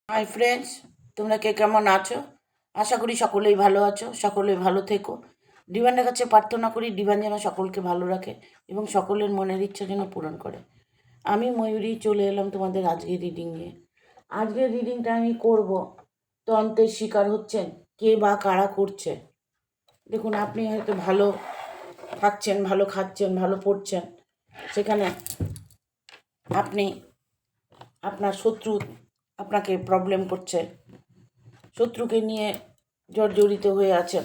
Hi friends, তোমরা কে কেমন আছো? আশা করি সকলেই ভালো আছো, সকলেই ভালো থেকো। ডিভানের কাছে প্রার্থনা করি ডিভান যেন সকলকে ভালো রাখে এবং সকলের মনের ইচ্ছা যেন পূরণ করে। আমি ময়ূরী চলে এলাম তোমাদের আজকের রিডিং নিয়ে। আজকের রিডিংটা আমি করব তন্ত্রের শিকার হচ্ছেন কে বা কারা করছে। দেখুন, আপনি হয়তো ভালো থাকছেন, ভালো খাচ্ছেন, ভালো পড়ছেন, সেখানে আপনি আপনার শত্রু আপনাকে প্রবলেম করছে, শত্রুকে নিয়ে জর্জরিত হয়ে আছেন,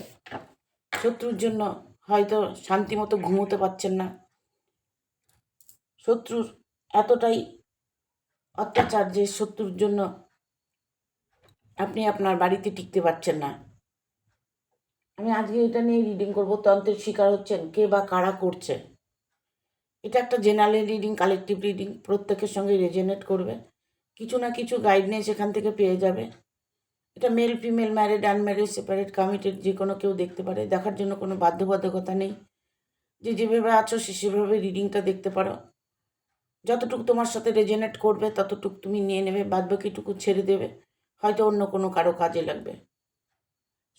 শত্রুর জন্য হয়তো শান্তিমতো ঘুমোতে পারছেন না, শত্রুর এতটাই অত্যাচার যে শত্রুর জন্য আপনি আপনার বাড়িতে টিকতে পারছেন না। আমি আজকে এটা নিয়ে রিডিং করব, তন্ত্রের শিকার হচ্ছেন কে বা কারা করছে। এটা একটা জেনারেল রিডিং, কালেকটিভ রিডিং, প্রত্যেকের সঙ্গে রেজোনেট করবে, কিছু না কিছু গাইডনেস এখান থেকে পেয়ে যাবে। এটা male female, married unmarried, separate committed, যে কোনো কেউ দেখতে পারে, দেখার জন্য কোনো বাধ্যবাধকতা নেই। যে যেভাবে আছো সেভাবে রিডিংটা দেখতে পারো। যতটুকু তোমার সাথে রেজোনেট করবে ততটুকু তুমি নিয়ে নেবে, বাদবাকিটুকু ছেড়ে দেবে, হয়তো অন্য কোনো কারো কাজে লাগবে।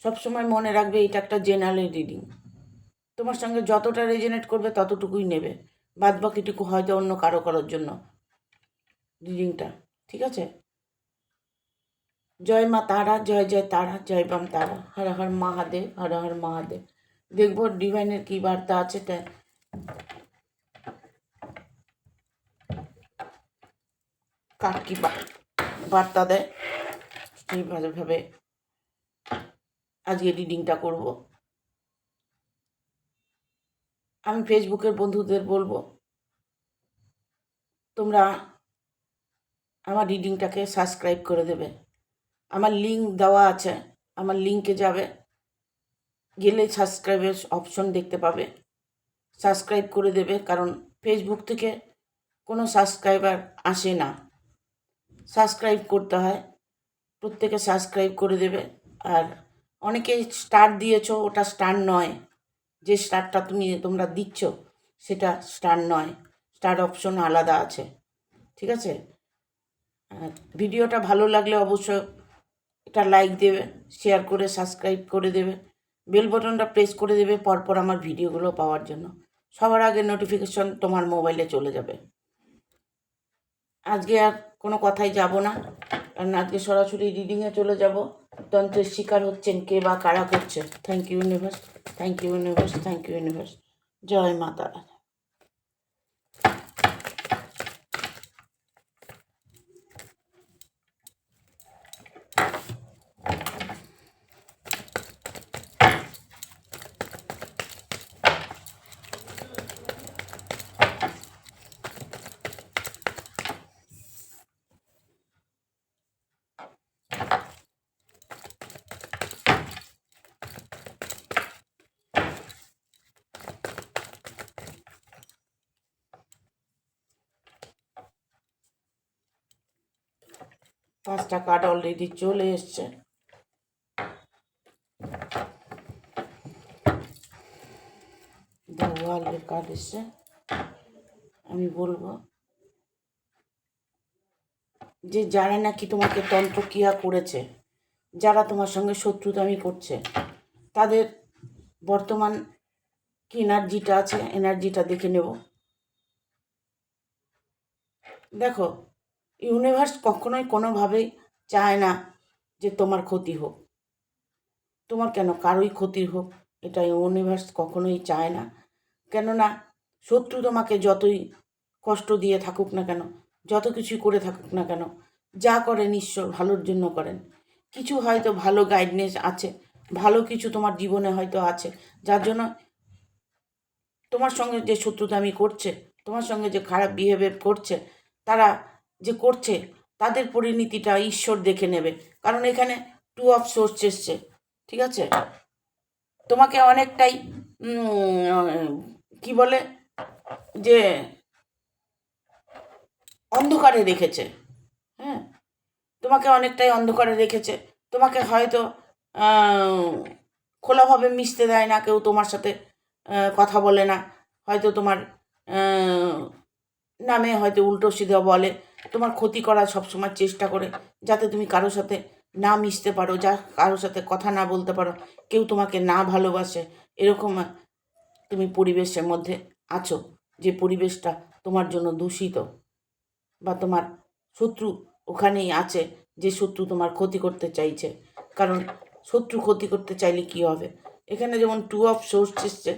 সবসময় মনে রাখবে এটা একটা জেনারেল রিডিং, তোমার সঙ্গে যতটা রেজোনেট করবে ততটুকুই নেবে, বাদবাকিটুকু হয়তো অন্য কারোর জন্য রিডিংটা। ঠিক আছে? জয় মা তারা, জয় জয় তারা, জয় বাম তারা, হর হর মহাদেব, হর হর মহাদেব। দেখবো ডিভাইনের কি বার্তা আছে, কার কি বার্তা দেয় সেইভাবে আজকে রিডিংটা করব। আমি ফেসবুকের বন্ধুদের বলবো, তোমরা আমার রিডিংটাকে সাবস্ক্রাইব করে দেবে। আমার লিঙ্ক দেওয়া আছে, আমার লিঙ্কে যাবে, গেলে সাবস্ক্রাইবের অপশন দেখতে পাবে, সাবস্ক্রাইব করে দেবে। কারণ ফেসবুক থেকে কোনো সাবস্ক্রাইবার আসে না, সাবস্ক্রাইব করতে হয়। প্রত্যেকে সাবস্ক্রাইব করে দেবে। আর অনেকে স্টার দিয়েছো, ওটা স্টার নয়। যে স্টারটা তোমরা দিচ্ছ সেটা স্টার নয়, স্টার অপশন আলাদা আছে। ঠিক আছে? ভিডিওটা ভালো লাগলে অবশ্যই এটা লাইক দেবে, শেয়ার করে সাবস্ক্রাইব করে দেবে, বেল বটনটা প্রেস করে দেবে পরপর আমার ভিডিওগুলো পাওয়ার জন্য। সবার আগে নোটিফিকেশন তোমার মোবাইলে চলে যাবে। আজকে আর কোনো কথাই যাব না, কারণ আজকে সরাসরি রিডিংয়ে চলে যাব। তন্ত্রের শিকার হচ্ছেন কে বা কারা করছে। Thank you universe, thank you universe, thank you universe. জয় মা তারা। 5টা কার্ড অলরেডি চলে এসছে। দ্য ওয়ার্ল্ডের কার্ড এসছে। আমি বলবো যে যারা নাকি তোমাকে তন্ত্রক্রিয়া করেছে, যারা তোমার সঙ্গে শত্রুতামি করছে, তাদের বর্তমান কি এনার্জিটা আছে, এনার্জিটা দেখে নেব। দেখো, ইউনিভার্স কখনোই কোনোভাবেই চায় না যে তোমার ক্ষতি হোক, তোমার কেন কারোই ক্ষতি হোক, এটা ইউনিভার্স কখনোই চায় না। কেননা শত্রু তোমাকে যতই কষ্ট দিয়ে থাকুক না কেন, যত কিছু করে থাকুক না কেন, যা করেন ঈশ্বর ভালোর জন্য করেন। কিছু হয়তো ভালো গাইডনেস আছে, ভালো কিছু তোমার জীবনে হয়তো আছে, যার জন্য তোমার সঙ্গে যে শত্রুতামি করছে, তোমার সঙ্গে যে খারাপ বিহেভিয়ার করছে, তারা যে করছে তাদের পরিণতিটা ঈশ্বর দেখে নেবে। কারণ এখানে 2 অফ সোর্স এসছে। ঠিক আছে? তোমাকে অনেকটাই কি বলে যে অন্ধকারে রেখেছে। হ্যাঁ, তোমাকে অনেকটাই অন্ধকারে রেখেছে। তোমাকে হয়তো খোলাভাবে মিশতে দেয় না, কেউ তোমার সাথে কথা বলে না, হয়তো তোমার নামে হয়তো উল্টো সিধা বলে, তোমার ক্ষতি করার সবসময় চেষ্টা করে, যাতে তুমি কারোর সাথে না মিশতে পারো, কারোর সাথে কথা না বলতে পারো, কেউ তোমাকে না ভালোবাসে, এরকম তুমি পরিবেশের মধ্যে আছো, যে পরিবেশটা তোমার জন্য দূষিত, বা তোমার শত্রু ওখানেই আছে, যে শত্রু তোমার ক্ষতি করতে চাইছে। কারণ শত্রু ক্ষতি করতে চাইলে কি হবে, এখানে যেমন 2 অফ সোর্স এসছে,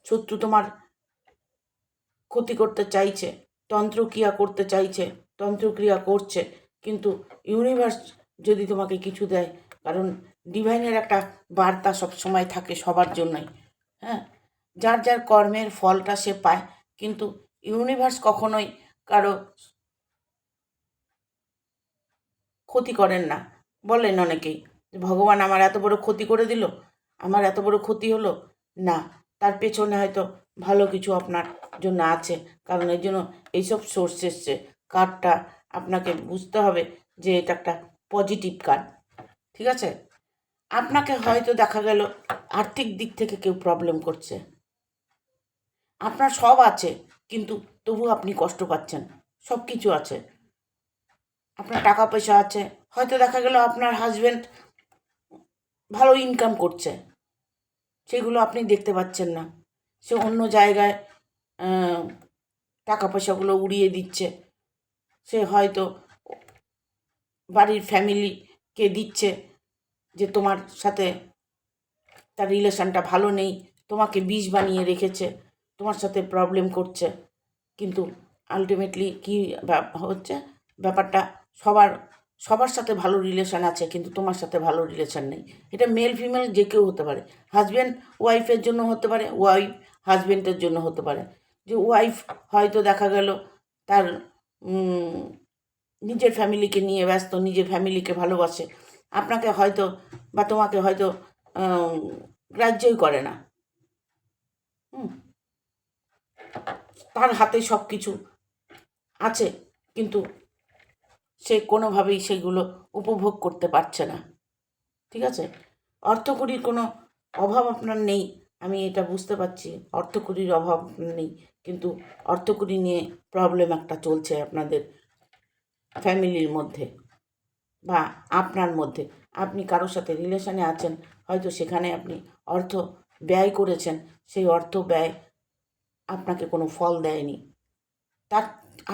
শত্রু তোমার ক্ষতি করতে চাইছে, তন্ত্রক্রিয়া করতে চাইছে, তন্ত্রক্রিয়া করছে, কিন্তু ইউনিভার্স যদি তোমাকে কিছু দেয়, কারণ ডিভাইনের একটা বার্তা সবসময় থাকে সবার জন্যই, হ্যাঁ, যার যার কর্মের ফলটা সে পায়, কিন্তু ইউনিভার্স কখনোই কারো ক্ষতি করেন না। বলেন অনেকেই যে ভগবান আমার এত বড় ক্ষতি করে দিল, আমার এত বড় ক্ষতি হলো। না, তার পেছনে হয়তো ভালো কিছু আপনার জন্য আছে, কারণ এর জন্য এইসব সোর্স এসছে। কার্ডটা আপনাকে বুঝতে হবে যে এটা একটা পজিটিভ কার্ড, ঠিক আছে? আপনাকে হয়তো দেখা গেল আর্থিক দিক থেকে কেউ প্রবলেম করছে, আপনার সব আছে কিন্তু তবু আপনি কষ্ট পাচ্ছেন, সব কিছু আছে, আপনার টাকা পয়সা আছে, হয়তো দেখা গেল আপনার হাজব্যান্ড ভালো ইনকাম করছে, সেগুলো আপনি দেখতে পাচ্ছেন না, সে অন্য জায়গায় টাকা পয়সাগুলো উড়িয়ে দিচ্ছে, সে হয়তো বাড়ির ফ্যামিলিকে দিচ্ছে যে তোমার সাথে তার রিলেশনটা ভালো নেই, তোমাকে বিষ বানিয়ে রেখেছে, তোমার সাথে প্রবলেম করছে, কিন্তু আলটিমেটলি কী হচ্ছে ব্যাপারটা, সবার সবার সাথে ভালো রিলেশন আছে, কিন্তু তোমার সাথে ভালো রিলেশন নেই। এটা মেল ফিমেল যে কেউ হতে পারে, হাজব্যান্ড ওয়াইফের জন্য হতে পারে, ওয়াইফ হাজব্যান্ডের জন্য হতে পারে। যে ওয়াইফ হয়তো দেখা গেল তার নিজের ফ্যামিলিকে নিয়ে ব্যস্ত, নিজের ফ্যামিলিকে ভালোবাসে, আপনাকে হয়তো বা তোমাকে হয়তো গ্রাহ্যই করে না। তার হাতে সব কিছু আছে, কিন্তু সে কোনোভাবেই সেগুলো উপভোগ করতে পারছে না, ঠিক আছে? অর্থকড়ির কোনো অভাব আপনার নেই, আমি এটা বুঝতে পারছি, অর্থকড়ির অভাব নেই, কিন্তু অর্থকড়ি নিয়ে প্রবলেম একটা চলছে আপনাদের ফ্যামিলির মধ্যে বা আপনার মধ্যে। আপনি কারোর সাথে রিলেশনে আছেন, হয়তো সেখানে আপনি অর্থ ব্যয় করেছেন, সেই অর্থ ব্যয় আপনাকে কোনো ফল দেয়নি, তার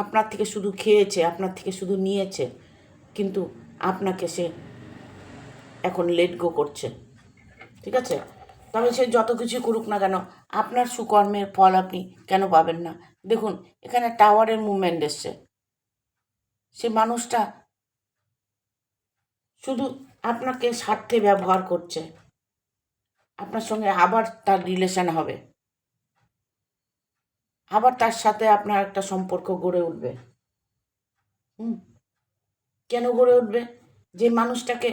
আপনার থেকে শুধু খেয়েছে, আপনার থেকে শুধু নিয়েছে, কিন্তু আপনাকে সে এখন লেট গো করছে, ঠিক আছে? তবে সে যত কিছু করুক না কেন, আপনার সুকর্মের ফল আপনি কেন পাবেন না? দেখুন, এখানে টাওয়ারের মুভমেন্ট এসছে, সে মানুষটা শুধু আপনাকে স্বার্থে ব্যবহার করছে, আপনার সঙ্গে আবার তার রিলেশন হবে, আবার তার সাথে আপনার একটা সম্পর্ক গড়ে উঠবে। কেন গড়ে উঠবে? যে মানুষটাকে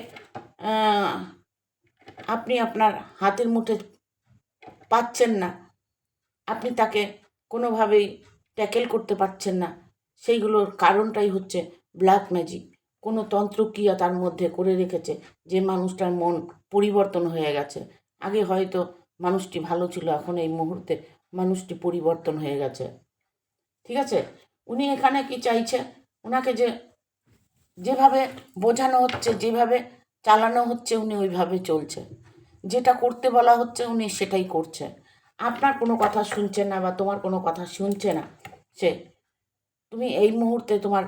আপনি আপনার হাতের মুঠে পাচ্ছেন না, আপনি তাকে কোনোভাবেই ট্যাকেল করতে পারছেন না, সেইগুলোর কারণটাই হচ্ছে ব্ল্যাক ম্যাজিক। কোনো তন্ত্রক্রিয়া তার মধ্যে করে রেখেছে, যে মানুষটার মন পরিবর্তন হয়ে গেছে। আগে হয়তো মানুষটি ভালো ছিল, এখন এই মুহূর্তে মানুষটি পরিবর্তন হয়ে গেছে, ঠিক আছে? উনি এখানে কি চাইছে, ওনাকে যেভাবে বোঝানো হচ্ছে, যেভাবে চালানো হচ্ছে, উনি ওইভাবে চলছে, যেটা করতে বলা হচ্ছে উনি সেটাই করছে, আপনার কোনো কথা শুনছে না বা তোমার কোনো কথা শুনছে না সে। তুমি এই মুহূর্তে তোমার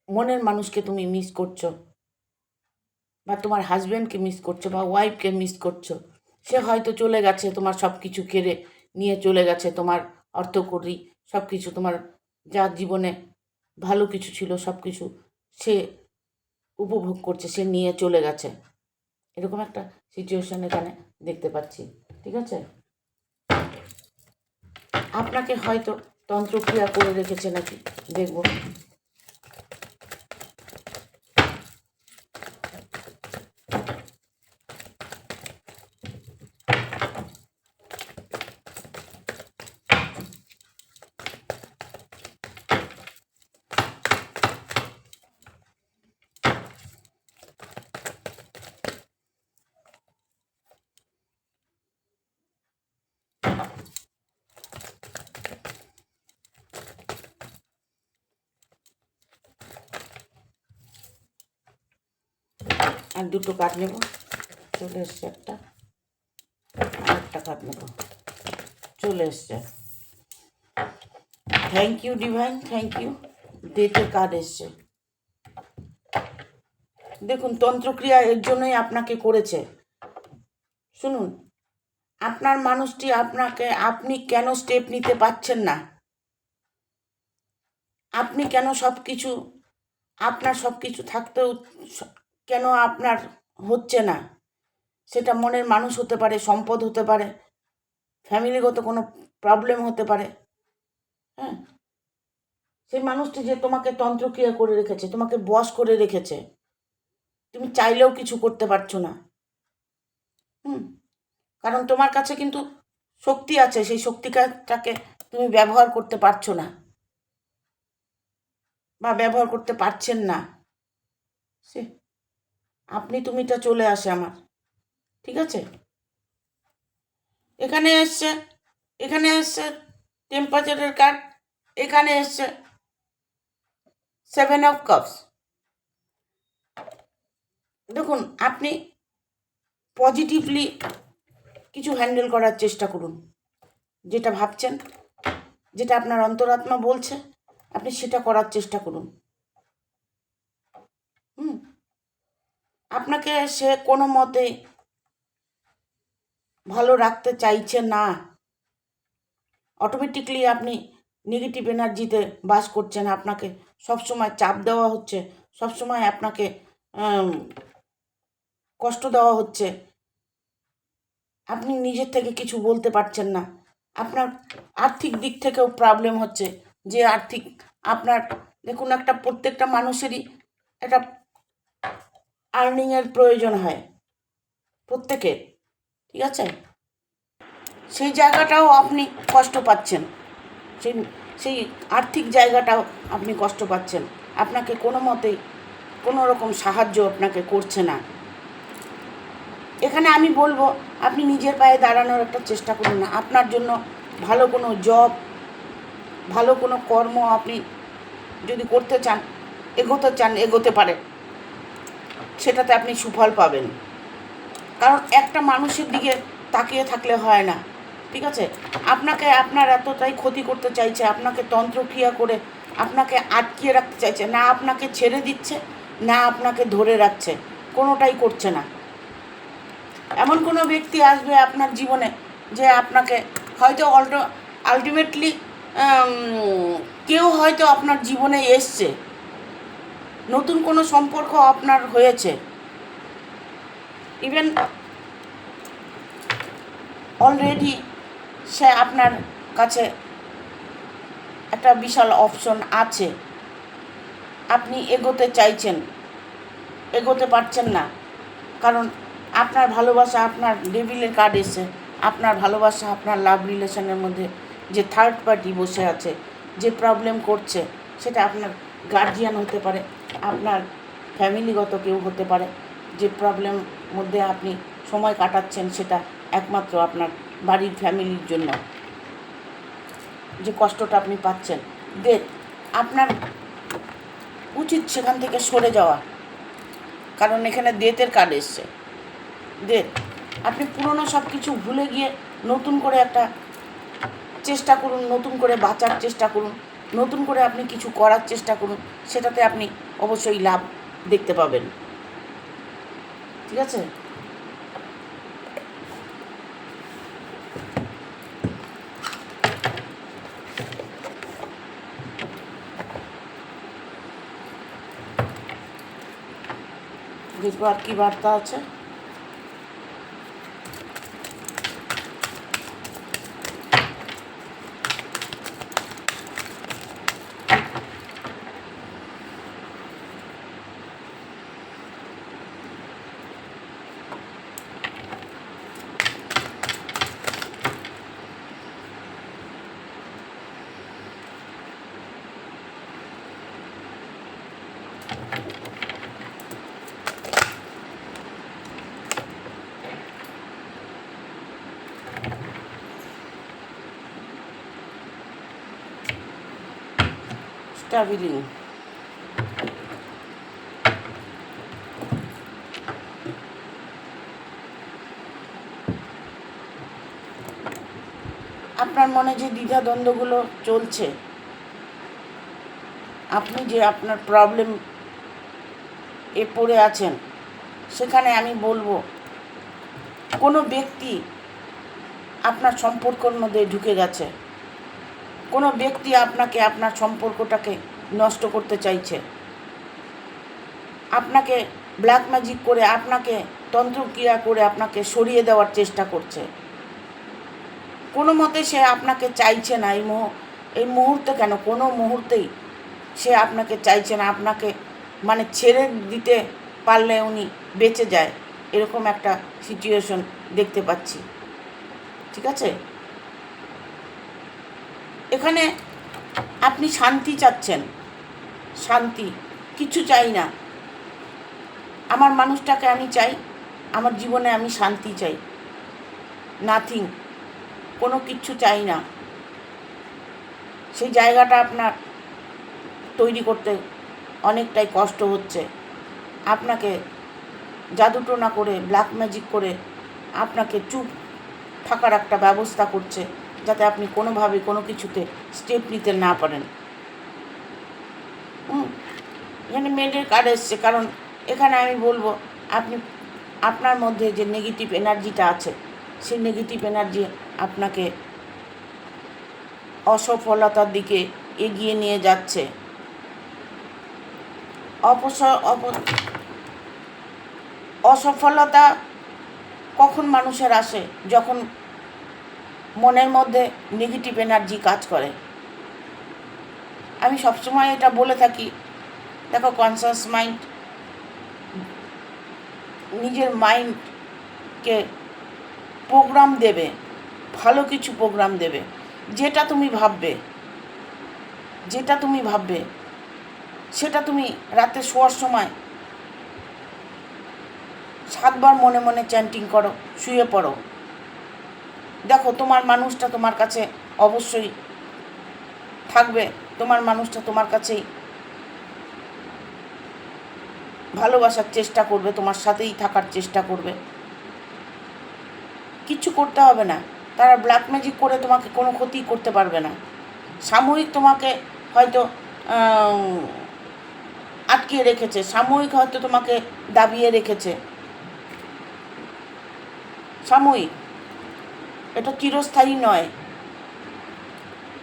মনের মানুষকে তুমি মিস করছো, বা তোমার হাজব্যান্ডকে মিস করছো, বা ওয়াইফকে মিস করছো। সে হয়তো চলে গেছে, তোমার সব কিছু কেড়ে নিয়ে চলে গেছে, তোমার অর্থকড়ি সব কিছু, তোমার যা জীবনে ভালো কিছু ছিল সব কিছু সে উপভোগ করছে, সে নিয়ে চলে গেছে, এরকম একটা সিচুয়েশন এখানে দেখতে পাচ্ছি, ঠিক আছে? আপনাকে হয়তো তন্ত্রক্রিয়া করে রেখেছে নাকি, দেখব। আর দুটো কার্ড নেব, চলে এসছে একটা, আর একটা কার্ড নেব, চলে এসছে। Thank you divine, thank you. ডেথের কার্ড এসছে। দেখুন, তন্ত্রক্রিয়া এর জন্যই আপনাকে করেছে। শুনুন, আপনার মানুষটি আপনি কেন স্টেপ নিতে পারছেন না, আপনি কেন আপনার সব কিছু থাকতেও কেন আপনার হচ্ছে না, সেটা মনের মানুষ হতে পারে, সম্পদ হতে পারে, ফ্যামিলিগত কোনো প্রবলেম হতে পারে। হ্যাঁ, সেই মানুষটি যে তোমাকে তন্ত্রক্রিয়া করে রেখেছে, তোমাকে বশ করে রেখেছে, তুমি চাইলেও কিছু করতে পারছো না। কারণ তোমার কাছে কিন্তু শক্তি আছে, সেই শক্তিটাকে তুমি ব্যবহার করতে পারছো না বা ব্যবহার করতে পারছেন না। সে তুমিটা চলে আসে আমার, ঠিক আছে? এখানে এসছে টেম্পারেচারের কার্ড, এখানে এসছে 7 অফ কাপস। দেখুন, আপনি পজিটিভলি কিছু হ্যান্ডেল করার চেষ্টা করুন। যেটা ভাবছেন, যেটা আপনার অন্তরাত্মা বলছে, আপনি সেটা করার চেষ্টা করুন। আপনাকে সে কোনো মতে ভালো রাখতে চাইছে না। অটোমেটিকলি আপনি নেগেটিভ এনার্জিতে বাস করছেন। আপনাকে সবসময় চাপ দেওয়া হচ্ছে, সবসময় আপনাকে কষ্ট দেওয়া হচ্ছে। আপনি নিজের থেকে কিছু বলতে পারছেন না। আপনার আর্থিক দিক থেকেও প্রবলেম হচ্ছে, যে আপনার দেখুন, প্রত্যেকটা মানুষেরই একটা আর্নিংয়ের প্রয়োজন হয়, প্রত্যেকের, ঠিক আছে? সেই জায়গাটাও আপনি কষ্ট পাচ্ছেন, সেই আর্থিক জায়গাটাও আপনি কষ্ট পাচ্ছেন। আপনাকে কোনো মতেই কোনো রকম সাহায্য আপনাকে করছে না। এখানে আমি বলবো, আপনি নিজের পায়ে দাঁড়ানোর একটা চেষ্টা করুন না। আপনার জন্য ভালো কোনো জব, ভালো কোনো কর্ম আপনি যদি করতে চান, এগোতে পারেন, সেটাতে আপনি সুফল পাবেন। কারণ একটা মানুষের দিকে তাকিয়ে থাকলে হয় না, ঠিক আছে? আপনার এতটাই ক্ষতি করতে চাইছে, আপনাকে তন্ত্রক্রিয়া করে আপনাকে আটকিয়ে রাখতে চাইছে, না আপনাকে ছেড়ে দিচ্ছে, না আপনাকে ধরে রাখছে, কোনোটাই করছে না। এমন কোনো ব্যক্তি আসবে আপনার জীবনে যে আপনাকে হয়তো আলটিমেটলি কেউ হয়তো আপনার জীবনে এসছে, নতুন কোনো সম্পর্ক আপনার হয়েছে, ইভেন অলরেডি সে আপনার কাছে একটা বিশাল অপশন আছে। আপনি এগোতে চাইছেন, এগোতে পারছেন না, কারণ আপনার ভালোবাসা, আপনার ডেভিলের কার্ড এসে, আপনার ভালোবাসা, আপনার লাভ রিলেশনের মধ্যে যে থার্ড পার্টি বসে আছে, যে প্রবলেম করছে, সেটা আপনার গার্জিয়ান হতে পারে, আপনার ফ্যামিলিগত কেউ হতে পারে। যে প্রবলেম মধ্যে আপনি সময় কাটাচ্ছেন, সেটা একমাত্র আপনার বাড়ির ফ্যামিলির জন্য, যে কষ্টটা আপনি পাচ্ছেন, আপনার উচিত সেখান থেকে সরে যাওয়া। কারণ এখানে ডেথের কার্ড এসছে। আপনি পুরনো সব কিছু ভুলে গিয়ে নতুন করে একটা চেষ্টা করুন, নতুন করে বাঁচার চেষ্টা করুন, নতুন করে আপনি কিছু করার চেষ্টা করুন, সেটাতে আপনি অবশ্যই লাভ দেখতে পাবেন, ঠিক আছে? দেখবো আর কি বার্তা আছে। স্টাবিলিং, আপনার মনে যে দ্বিধাদ্বন্দ্বগুলো চলছে, আপনি যে আপনার প্রবলেম পড়ে আছেন, সেখানে আমি বলবো কোনো ব্যক্তি আপনার সম্পর্কের মধ্যে ঢুকে গেছে, কোনো ব্যক্তি আপনাকে আপনার সম্পর্কটাকে নষ্ট করতে চাইছে, আপনাকে ব্ল্যাক ম্যাজিক করে, আপনাকে তন্ত্রক্রিয়া করে আপনাকে সরিয়ে দেওয়ার চেষ্টা করছে। কোনো মতে সে আপনাকে চাইছে না, এই মুহূর্তে কেন, কোনো মুহূর্তেই সে আপনাকে চাইছে না, আপনাকে মানে ছেড়ে দিতে পারলে উনি বেঁচে যায়, এরকম একটা সিচুয়েশন দেখতে পাচ্ছি। ঠিক আছে, এখানে আপনি শান্তি চাচ্ছেন, শান্তি, কিছু চাই না, আমার মানুষটাকে আমি চাই, আমার জীবনে আমি শান্তি চাই, নাথিং, কোনো কিচ্ছু চাই না। সেই জায়গাটা আপনার তৈরি করতে অনেকটাই কষ্ট হচ্ছে। আপনাকে জাদুটোনা করে, ব্ল্যাক ম্যাজিক করে আপনাকে চুপ থাকার একটা ব্যবস্থা করছে, যাতে আপনি কোনোভাবে কোনো কিছুতে স্টেপ নিতে না পারেন। এখানে মেডের কার্ড এসছে, কারণ এখানে আমি বলবো আপনি আপনার মধ্যে যে নেগেটিভ এনার্জিটা আছে, সেই নেগেটিভ এনার্জি আপনাকে অসফলতার দিকে এগিয়ে নিয়ে যাচ্ছে। অসফলতা কখন মানুষের আসে? যখন মনের মধ্যে নেগেটিভ এনার্জি কাজ করে। আমি সবসময় এটা বলে থাকি, দেখো, কনসাস মাইন্ড নিজের মাইন্ডকে প্রোগ্রাম দেবে, ভালো কিছু প্রোগ্রাম দেবে। যেটা তুমি ভাববে সেটা তুমি রাতে শোয়ার সময় 7 বার মনে মনে চ্যান্টিং করো, শুয়ে পড়ো। দেখো, তোমার মানুষটা তোমার কাছে অবশ্যই থাকবে, তোমার মানুষটা তোমার কাছেই ভালোবাসার চেষ্টা করবে, তোমার সাথেই থাকার চেষ্টা করবে। কিচ্ছু করতে হবে না, তারা ব্ল্যাক ম্যাজিক করে তোমাকে কোনো ক্ষতি করতে পারবে না। সাময়িক তোমাকে হয়তো আটকিয়ে রেখেছে, সাময়িক হয়তো তোমাকে দাবিয়ে রেখেছে, সাময়িক, এটা চিরস্থায়ী নয়।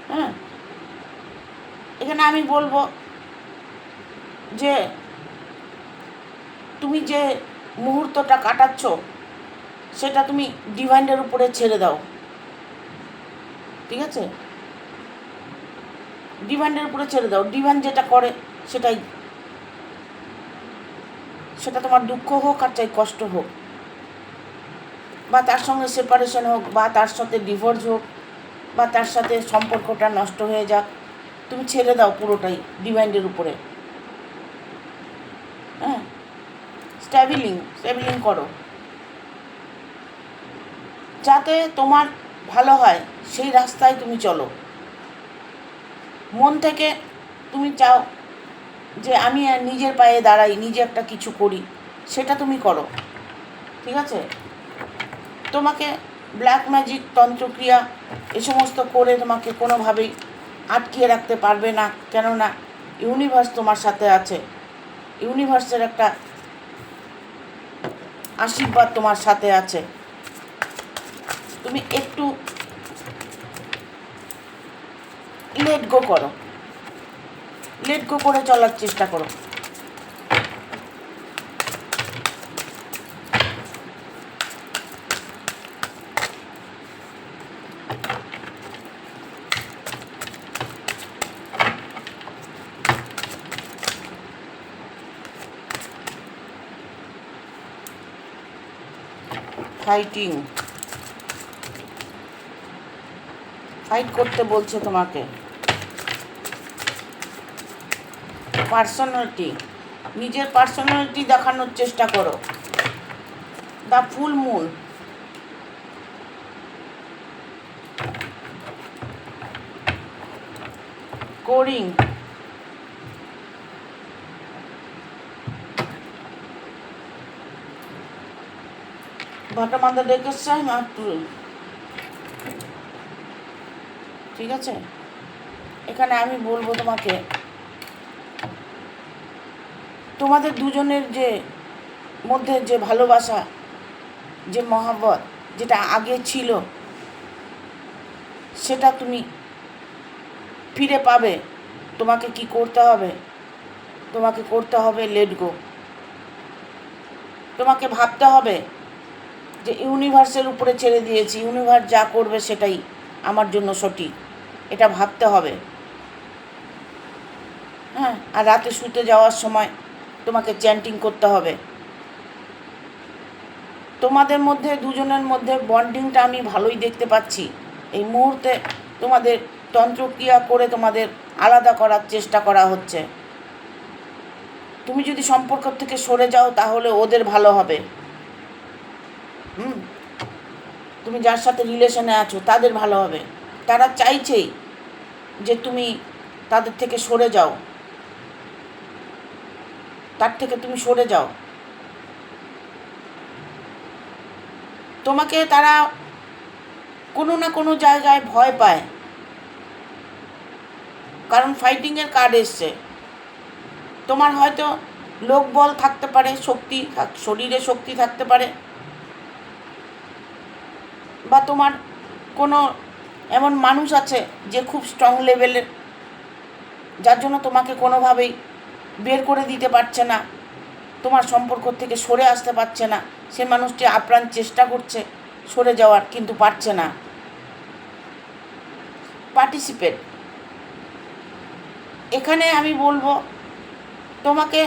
হ্যাঁ, এখানে আমি বলবো যে তুমি যে মুহূর্তটা কাটাচ্ছ, সেটা তুমি ডিভাইনের উপরে ছেড়ে দাও। ঠিক আছে, ডিভাইনের উপরে ছেড়ে দাও। ডিভাইন যেটা করে সেটা তোমার দুঃখ হোক আর চাই কষ্ট হোক, বা তার সঙ্গে সেপারেশন হোক, বা তার সাথে ডিভোর্স হোক, বা তার সাথে সম্পর্কটা নষ্ট হয়ে যাক, তুমি ছেড়ে দাও পুরোটাই ডিভাইনের উপরে। হ্যাঁ, স্ট্যাবিলিং করো, যাতে তোমার ভালো হয় সেই রাস্তায় তুমি চলো। মন থেকে তুমি চাও যে আমি নিজের পায়ে দাঁড়াই, নিজে একটা কিছু করি, সেটা তুমি করো। ঠিক আছে, তোমাকে ব্ল্যাক ম্যাজিক, তন্ত্রক্রিয়া এ সমস্ত করে তোমাকে কোনোভাবেই আটকিয়ে রাখতে পারবে না, কেননা ইউনিভার্স তোমার সাথে আছে। ইউনিভার্সের একটা আশীর্বাদ তোমার সাথে আছে। তুমি একটু লেট গো করে চলার চেষ্টা করো। ফাইট করতে বলছে তোমাকে। পার্সোনালিটি, নিজের পার্সোনালিটি দেখানোর চেষ্টা করো। দ্য ফুল মুন, কোরিং, ভাটামাদা ডেকেছে, ঠিক আছে? এখানে আমি বলবো তোমাকে, তোমাদের দুজনের যে মধ্যে যে ভালোবাসা, যে মহাব্বত যেটা আগে ছিল, সেটা তুমি ফিরে পাবে। তোমাকে কি করতে হবে? তোমাকে করতে হবে লেট গো। তোমাকে ভাবতে হবে যে ইউনিভার্সের উপরে ছেড়ে দিয়েছি, ইউনিভার্স যা করবে সেটাই আমার জন্য সঠিক, এটা ভাবতে হবে। হ্যাঁ, আর রাতে শুতে যাওয়ার সময় তোমাকে চ্যান্টিং করতে হবে। তোমাদের মধ্যে দুজনের মধ্যে বন্ডিংটা আমি ভালোই দেখতে পাচ্ছি। এই মুহূর্তে তোমাদের তন্ত্রক্রিয়া করে তোমাদের আলাদা করার চেষ্টা করা হচ্ছে। তুমি যদি সম্পর্ক থেকে সরে যাও তাহলে ওদের ভালো হবে। তুমি যার সাথে রিলেশনে আছো তাদের ভালো হবে। তারা চাইছেই যে তুমি তাদের থেকে সরে যাও, তার থেকে তুমি সরে যাও। তোমাকে তারা কোনো না কোনো জায়গায় ভয় পায়, কারণ ফাইটিংয়ের কার্ড এসছে। তোমার হয়তো লোকবল থাকতে পারে, শরীরে শক্তি থাকতে পারে, বা তোমার কোনো এমন মানুষ আছে যে খুব স্ট্রং লেভেলের, যার জন্য তোমাকে কোনোভাবেই বের করে দিতে পারছে না, তোমার সম্পর্ক থেকে সরে আসতে পারছে না। সে মানুষটি আপ্রাণ চেষ্টা করছে সরে যাওয়ার, কিন্তু পারছে না। পার্টিসিপেট। এখানে আমি বলবো তোমাকে,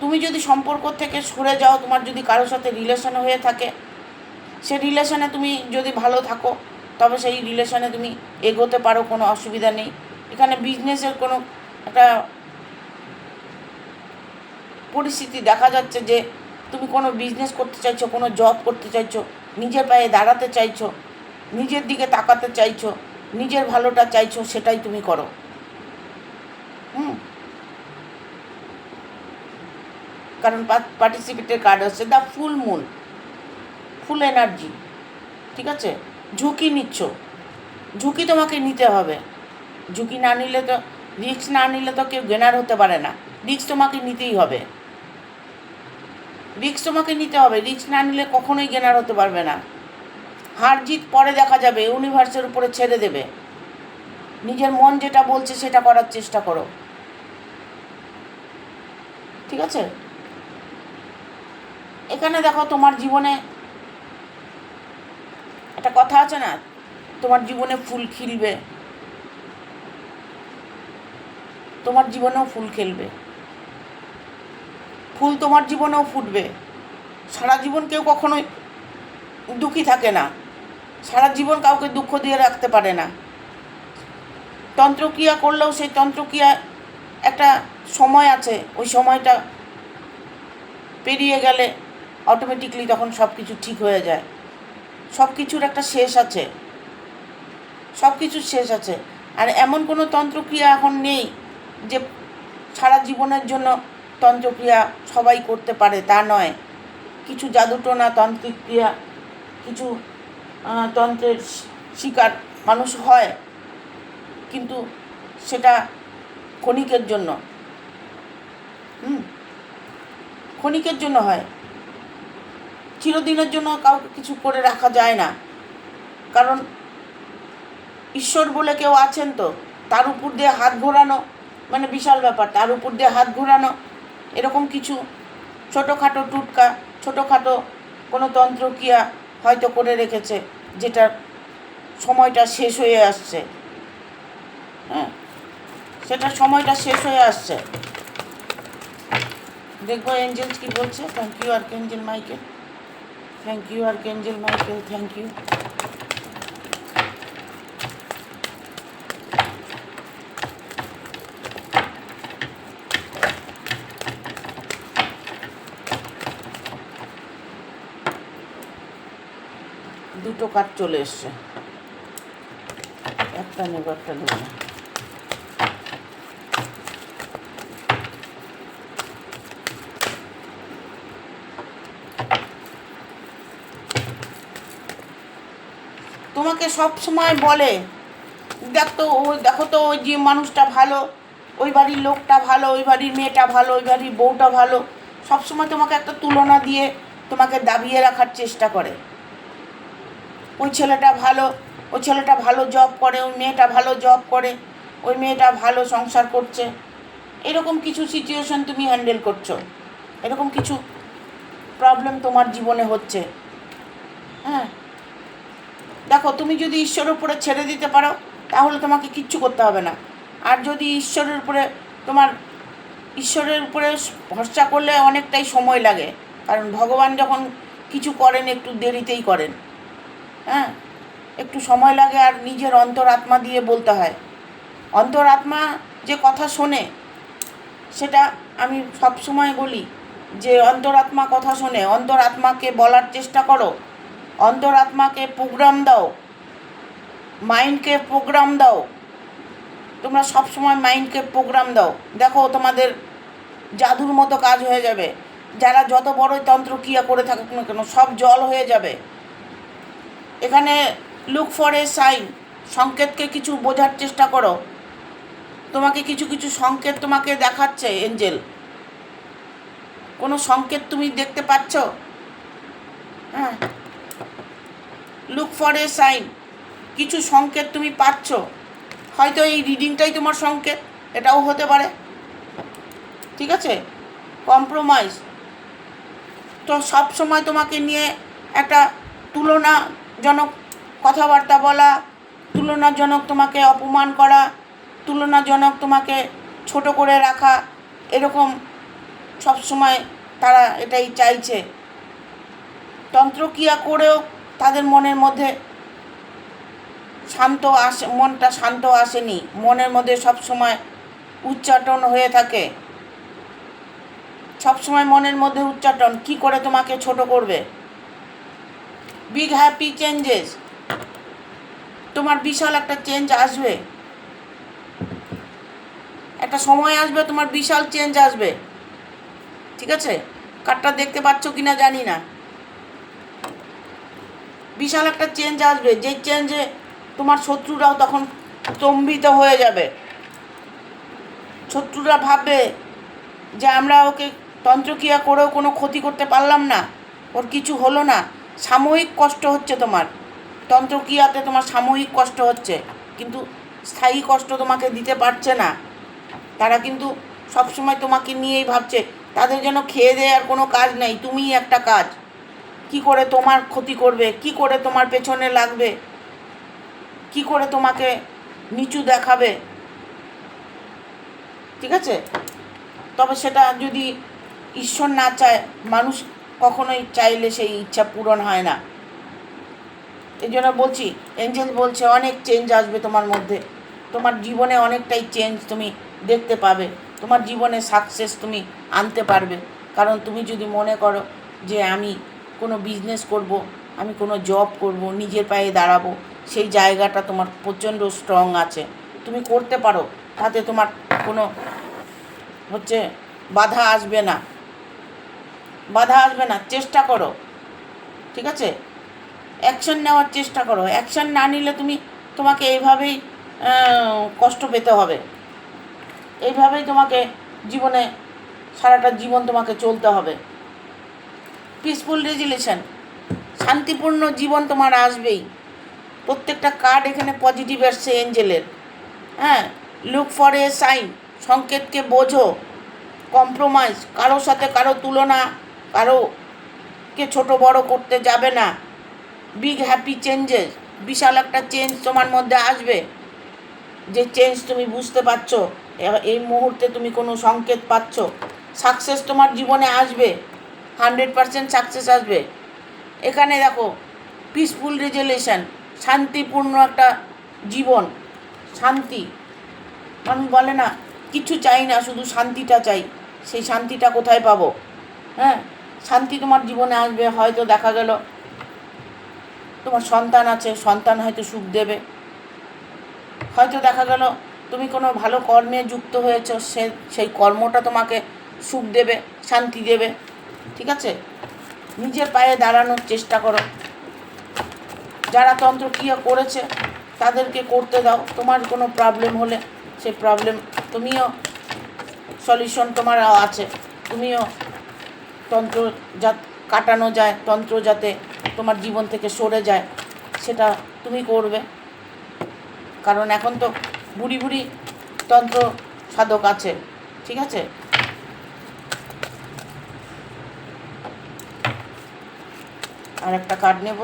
তুমি যদি সম্পর্ক থেকে সরে যাও, তোমার যদি কারোর সাথে রিলেশন হয়ে থাকে, সে রিলেশনে তুমি যদি ভালো থাকো তবে সেই রিলেশনে তুমি এগোতে পারো, কোনো অসুবিধা নেই। এখানে বিজনেসের কোনো একটা পরিস্থিতি দেখা যাচ্ছে যে তুমি কোনো বিজনেস করতে চাইছো, কোনো জব করতে চাইছো, নিজের পায়ে দাঁড়াতে চাইছো, নিজের দিকে তাকাতে চাইছো, নিজের ভালোটা চাইছো, সেটাই তুমি করো। কারণ পার্টিসিপেটের কার্ড হচ্ছে the full moon, full energy. ঠিক আছে? ঝুঁকি নিচ্ছ, ঝুঁকি তোমাকে নিতে হবে। ঝুঁকি না নিলে তো, রিস্ক না নিলে তো কেউ গেনার হতে পারে না। রিস্ক তোমাকে নিতেই হবে, রিস্ক তোমাকে নিতে হবে। রিস্ক না নিলে কখনোই গেনার হতে পারবে না। হার জিত পরে দেখা যাবে, ইউনিভার্সের উপরে ছেড়ে দেবে। নিজের মন যেটা বলছে সেটা করার চেষ্টা করো। ঠিক আছে? এখানে দেখো, তোমার জীবনে একটা কথা আছে না, তোমার জীবনে ফুল খিলবে, তোমার জীবনেও ফুল খেলবে, ফুল তোমার জীবনেও ফুটবে। সারা জীবন কেউ কখনোই দুঃখী থাকে না, সারা জীবন কাউকে দুঃখ দিয়ে রাখতে পারে না। তন্ত্রক্রিয়া করলেও সেই তন্ত্রক্রিয়া একটা সময় আছে, ওই সময়টা পেরিয়ে গেলে অটোমেটিকলি তখন সব কিছু ঠিক হয়ে যায়। সব কিছুর একটা শেষ আছে, সব কিছুর শেষ আছে। আর এমন কোনো তন্ত্রক্রিয়া এখন নেই যে সারা জীবনের জন্য তন্ত্রক্রিয়া সবাই করতে পারে, তা নয়। কিছু জাদুটোনা তান্ত্রিক ক্রিয়া, কিছু তন্ত্রের শিকার মানুষ হয়, কিন্তু সেটা ক্ষণিকের জন্য, ক্ষণিকের জন্য হয়। চিরদিনের জন্য কাউকে কিছু করে রাখা যায় না, কারণ ঈশ্বর বলে কেউ আছেন, তো তার উপর দিয়ে হাত ঘোরানো মানে বিশাল ব্যাপার। তার উপর দিয়ে হাত ঘোরানো, এরকম কিছু ছোটোখাটো টুটকা, ছোটোখাটো কোনো তন্ত্রক্রিয়া হয়তো করে রেখেছে, যেটার সময়টা শেষ হয়ে আসছে। হ্যাঁ, সেটার সময়টা শেষ হয়ে আসছে। দেখবো এঞ্জেলস কি বলছে। Thank you archangel Michael, thank you archangel Michael, thank you. দুটো কার্ড চলে এসছে, একটা নেব একটা নেব না। তোমাকে সব সময় বলে দেখো তো ওই যে মানুষটা ভালো, ওই বাড়ির লোকটা ভালো, ওই বাড়ির মেয়েটা ভালো, ওই বাড়ির বউটা ভালো, সবসময় তোমাকে একটা তুলনা দিয়ে তোমাকে দাবিয়ে রাখার চেষ্টা করে। ওই ছেলেটা ভালো, ওই ছেলেটা ভালো জব করে, ওই মেয়েটা ভালো জব করে, ওই মেয়েটা ভালো সংসার করছে। এরকম কিছু সিচুয়েশন তুমি হ্যান্ডেল করছো, এরকম কিছু প্রবলেম তোমার জীবনে হচ্ছে। হ্যাঁ, দেখো তুমি যদি ঈশ্বরের উপরে ছেড়ে দিতে পারো তাহলে তোমাকে কিচ্ছু করতে হবে না। আর যদি ঈশ্বরের উপরে ভরসা করলে অনেকটাই সময় লাগে, কারণ ভগবান যখন কিছু করেন একটু দেরিতেই করেন। হ্যাঁ, একটু সময় লাগে, আর নিজের অন্তরাত্মা দিয়ে বলতে হয়। অন্তরাত্মা যে কথা শোনে, সেটা আমি সবসময় বলি যে অন্তরাত্মা কথা শোনে। অন্তরাত্মাকে বলার চেষ্টা করো, অন্তরাত্মাকে প্রোগ্রাম দাও, মাইন্ডকে প্রোগ্রাম দাও। তোমরা সবসময় মাইন্ডকে প্রোগ্রাম দাও, দেখো তোমাদের জাদুর মতো কাজ হয়ে যাবে। যারা যত বড়ই তন্ত্রক্রিয়া করে থাকুক না কেন, সব জল হয়ে যাবে। এখানে লুক ফর এ সাইন, সংকেতকে কিছু বোঝার চেষ্টা করো। তোমাকে কিছু কিছু সংকেত তোমাকে দেখাচ্ছে এঞ্জেল। কোনো সংকেত তুমি দেখতে পাচ্ছ? হ্যাঁ, লুক ফর এ সাইন, কিছু সংকেত তুমি পাচ্ছ। হয়তো এই রিডিংটাই তোমার সংকেত, এটাও হতে পারে। ঠিক আছে, কম্প্রোমাইজ তো সব সময় তোমাকে নিয়ে একটা তুলনাজনক কথাবার্তা বলা, তুলনাজনক তোমাকে অপমান করা, তুলনাজনক তোমাকে ছোট করে রাখা, এরকম সব সময় তারা এটাই চাইছে। তন্ত্রক্রিয়া করেও তাদের মনের মধ্যে মনটা শান্ত আসেনি, মনের মধ্যে সব সময় উচ্চাটন হয়ে থাকে। সবসময় মনের মধ্যে উচ্চাটন, কি করে তোমাকে ছোট করবে। বিগ হ্যাপি চেঞ্জেস, তোমার বিশাল একটা চেঞ্জ আসবে, একটা সময় আসবে তোমার বিশাল চেঞ্জ আসবে। ঠিক আছে, কার্ডটা দেখতে পাচ্ছ কিনা জানি না। বিশাল একটা চেঞ্জ আসবে, যে চেঞ্জে তোমার শত্রুরাও তখন স্তম্ভিত হয়ে যাবে। শত্রুরা ভাববে যে আমরা ওকে তন্ত্রক্রিয়া করেও কোনো ক্ষতি করতে পারলাম না, ওর কিছু হলো না। সাময়িক কষ্ট হচ্ছে তোমার, তন্ত্রক্রিয়াতে তোমার সাময়িক কষ্ট হচ্ছে, কিন্তু স্থায়ী কষ্ট তোমাকে দিতে পারছে না। তারা কিন্তু সবসময় তোমাকে নিয়েই ভাবছে, তাদের যেন খেয়ে দেয়ে আর কোনো কাজ নেই, তুমিই একটা কাজ। কি করে তোমার ক্ষতি করবে, কি করে তোমার পেছনে লাগবে, কি করে তোমাকে নিচু দেখাবে। ঠিক আছে, তবে সেটা যদি ঈশ্বর না চায়, মানুষ কখনোই চাইলে সেই ইচ্ছা পূরণ হয় না। এই জন্য বলছি, এঞ্জেল বলছে অনেক চেঞ্জ আসবে তোমার মধ্যে, তোমার জীবনে অনেকটাই চেঞ্জ তুমি দেখতে পাবে, তোমার জীবনে সাকসেস তুমি আনতে পারবে। কারণ তুমি যদি মনে করো যে আমি কোনো বিজনেস করব, আমি কোনো জব করব, নিজের পায়ে দাঁড়াবো, সেই জায়গাটা তোমার প্রচণ্ড স্ট্রং আছে, তুমি করতে পারো, তাতে তোমার কোনো বাধা আসবে না, বাধা আসবে না। চেষ্টা করো, ঠিক আছে, অ্যাকশন নেওয়ার চেষ্টা করো। অ্যাকশন না নিলে তোমাকে এইভাবেই কষ্ট পেতে হবে, এইভাবেই তোমাকে জীবনে সারাটা জীবন তোমাকে চলতে হবে। পিসফুল রেজুলেশন, শান্তিপূর্ণ জীবন তোমার আসবেই। প্রত্যেকটা কার্ড এখানে পজিটিভ আসছে এঞ্জেলের। হ্যাঁ, লুক ফর এ সাইন, সংকেতকে বোঝো। কম্প্রোমাইজ, কারোর সাথে কারো তুলনা, কারোকে ছোট বড় করতে যাবে না। বিগ হ্যাপি চেঞ্জেস, বিশাল একটা চেঞ্জ তোমার মধ্যে আসবে, যে চেঞ্জ তুমি বুঝতে পারছো। এই মুহূর্তে তুমি কোনো সংকেত পাচ্ছ, সাকসেস তোমার জীবনে আসবে, 100% সাকসেস আসবে। এখানে দেখো পিসফুল রেজুলেশন, শান্তিপূর্ণ একটা জীবন, শান্তি। মানুষ বলে না কিছু চাই না, শুধু শান্তিটা চাই, সেই শান্তিটা কোথায় পাবো? হ্যাঁ, শান্তি তোমার জীবনে আসবে। হয়তো দেখা গেল তোমার সন্তান আছে, সন্তান হয়তো সুখ দেবে। হয়তো দেখা গেল তুমি কোনো ভালো কর্মে যুক্ত হয়েছ, সেই কর্মটা তোমাকে সুখ দেবে, শান্তি দেবে। ঠিক আছে, নিজের পায়ে দাঁড়ানোর চেষ্টা করো। যারা তন্ত্রক্রিয়া করেছে তাদেরকে করতে দাও। তোমার কোনো প্রবলেম হলে সেই প্রবলেম তুমিও সলিউশন তোমার আছে, তুমিও তন্ত্র কাটানো যায়, তন্ত্র যাতে তোমার জীবন থেকে সরে যায় সেটা তুমি করবে। কারণ এখন তো বুড়ি বুড়ি তন্ত্র সাধক আছে, ঠিক আছে? আর একটা কার্ড নেব।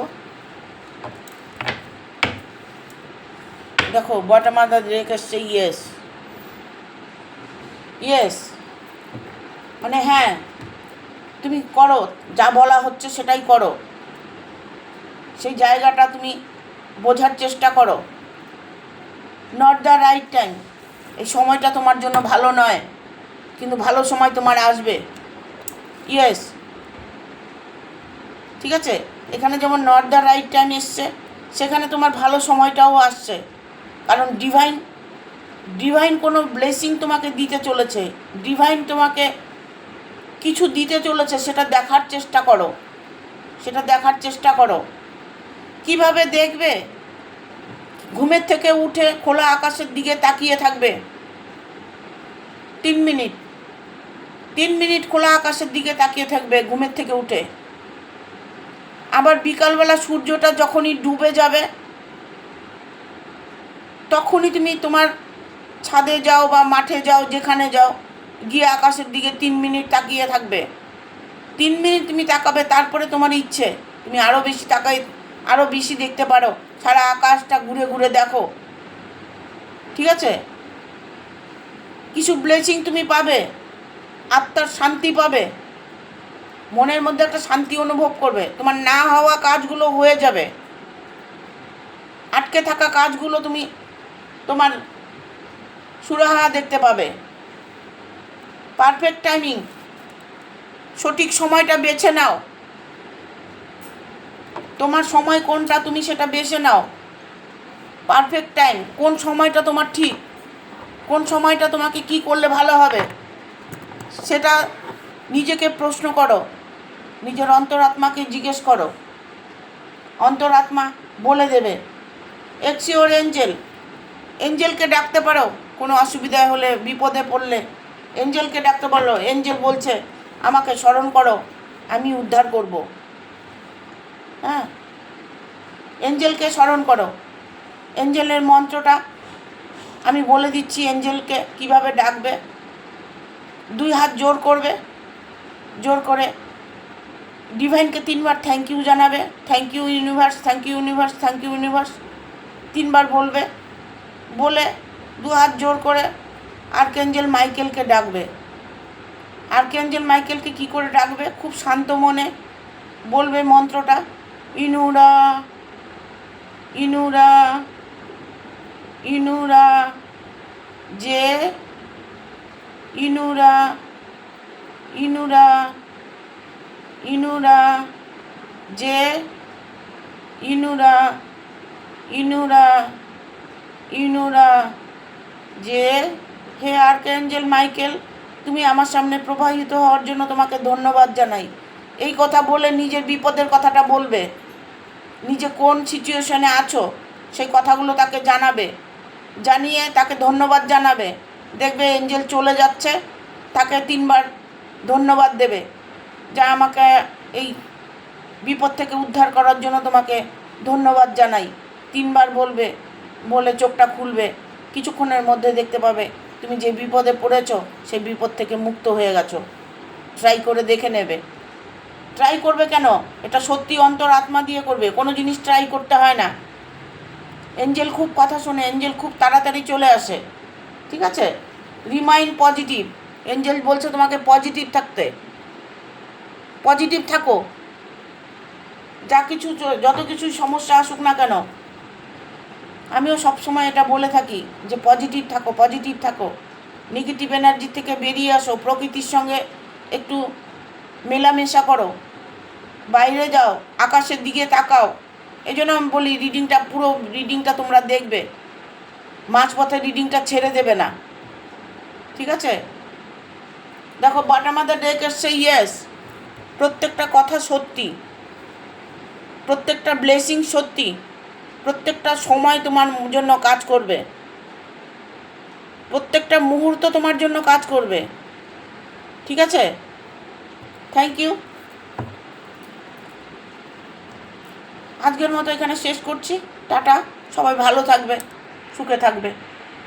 দেখো বটম অফ দ্য ডেক এসছে ইয়েস। ইয়েস মানে হ্যাঁ, তুমি করো, যা বলা হচ্ছে সেটাই করো। সেই জায়গাটা তুমি বোঝার চেষ্টা করো। নট দ্য রাইট টাইম, এই সময়টা তোমার জন্য ভালো নয়, কিন্তু ভালো সময় তোমার আসবে। ইয়েস, ঠিক আছে? এখানে যেমন নট দ্য রাইট টাইম এসছে, সেখানে তোমার ভালো সময়টাও আসছে। কারণ ডিভাইন কোনো ব্লেসিং তোমাকে দিতে চলেছে, ডিভাইন তোমাকে কিছু দিতে চলেছে, সেটা দেখার চেষ্টা করো, সেটা দেখার চেষ্টা করো। কিভাবে দেখবে? ঘুমের থেকে উঠে খোলা আকাশের দিকে তাকিয়ে থাকবে 3 মিনিট খোলা আকাশের দিকে তাকিয়ে থাকবে ঘুমের থেকে উঠে। আবার বিকালবেলা সূর্যটা যখনই ডুবে যাবে তখনই তুমি তোমার ছাদে যাও বা মাঠে যাও, যেখানে যাও, গিয়ে আকাশের দিকে 3 মিনিট তাকিয়ে থাকবে। 3 মিনিট তুমি তাকাবে, তারপরে তোমার ইচ্ছে তুমি আরও বেশি আরও বেশি দেখতে পারো। সারা আকাশটা ঘুরে ঘুরে দেখো, ঠিক আছে? কিছু ব্লেসিং তুমি পাবে, আত্মার শান্তি পাবে, মনের মধ্যে একটা শান্তি অনুভব করবে। তোমার না হওয়া কাজগুলো হয়ে যাবে, আটকে থাকা কাজগুলো তুমি তোমার সুরাহা দেখতে পাবে। পারফেক্ট টাইমিং, সঠিক সময়টা বেছে নাও। তোমার সময় কোনটা তুমি সেটা বেছে নাও। পারফেক্ট টাইম, কোন সময়টা তোমার ঠিক, কোন সময়টা তোমাকে কি করলে ভালো হবে সেটা নিজেকে প্রশ্ন করো, নিজের অন্তরাত্মাকে জিজ্ঞেস করো, অন্তরাত্মা বলে দেবে। এক্স ইওর এঞ্জেল, এঞ্জেলকে ডাকতে পারো। কোনো অসুবিধা হলে, বিপদে পড়লে এঞ্জেলকে ডাকতে পারো। এঞ্জেল বলছে আমাকে স্মরণ করো, আমি উদ্ধার করব। হ্যাঁ, এঞ্জেলকে স্মরণ করো। এঞ্জেলের মন্ত্রটা আমি বলে দিচ্ছি, এঞ্জেলকে কিভাবে ডাকবে। 2 হাত জোর করবে, জোর করে ডিভাইনকে 3 বার থ্যাংক ইউ জানাবে। Thank you universe, thank you universe, thank you universe 3 বার বলবে। বলে 2 হাত জোর করে আর্কএঞ্জেল মাইকেলকে ডাকবে। আর্কএঞ্জেল মাইকেলকে কি করে ডাকবে? খুব শান্ত মনে বলবে মন্ত্রটা, ইনুরা ইনুরা ইনুরা যে ইনুরা ইনুরা ইনুরা যে ইনুরা ইনুরা ইনুরা যে। হে আর্কএঞ্জেল মাইকেল, তুমি আমার সামনে প্রবাহিত হওয়ার জন্য তোমাকে ধন্যবাদ জানাই। এই কথা বলে নিজের বিপদের কথাটা বলবে, নিজে কোন সিচুয়েশনে আছো সেই কথাগুলো তাকে জানাবে, জানিয়ে তাকে ধন্যবাদ জানাবে। দেখবে এঞ্জেল চলে যাচ্ছে, তাকে 3 বার ধন্যবাদ দেবে, যা আমাকে এই বিপদ থেকে উদ্ধার করার জন্য তোমাকে ধন্যবাদ জানাই। 3 বার বলবে, বলে চোখটা খুলবে। কিছুক্ষণের মধ্যে দেখতে পাবে তুমি যে বিপদে পড়েছো সেই বিপদ থেকে মুক্ত হয়ে গেছো। ট্রাই করে দেখে নেবে। ট্রাই করবে কেন? এটা সত্যি অন্তর আত্মা দিয়ে করবে, কোনো জিনিস ট্রাই করতে হয় না। এঞ্জেল খুব কথা শোনে, এঞ্জেল খুব তাড়াতাড়ি চলে আসে, ঠিক আছে? রিমাইন্ড পজিটিভ, এঞ্জেল বলছে তোমাকে পজিটিভ থাকতে। পজিটিভ থাকো, যত কিছু সমস্যা আসুক না কেন। আমিও সবসময় এটা বলে থাকি যে পজিটিভ থাকো, পজিটিভ থাকো। নেগেটিভ এনার্জি থেকে বেরিয়ে আসো, প্রকৃতির সঙ্গে একটু মেলামেশা করো, বাইরে যাও, আকাশের দিকে তাকাও। এই জন্য আমি বলি পুরো রিডিংটা তোমরা দেখবে, মাঝপথে রিডিংটা ছেড়ে দেবে না, ঠিক আছে? দেখো বটম অফ দ্য ডেক এসছে ইয়েস। প্রত্যেকটা কথা সত্যি, প্রত্যেকটা ব্লেসিং সত্যি। প্রত্যেকটা সময় তোমার জন্য কাজ করবে, প্রত্যেকটা মুহূর্ত তোমার জন্য কাজ করবে। ঠিক আছে? Thank you. আজকের মতো এখানে শেষ করছি। টাটা। সবাই ভালো থাকবে, সুখে থাকবে।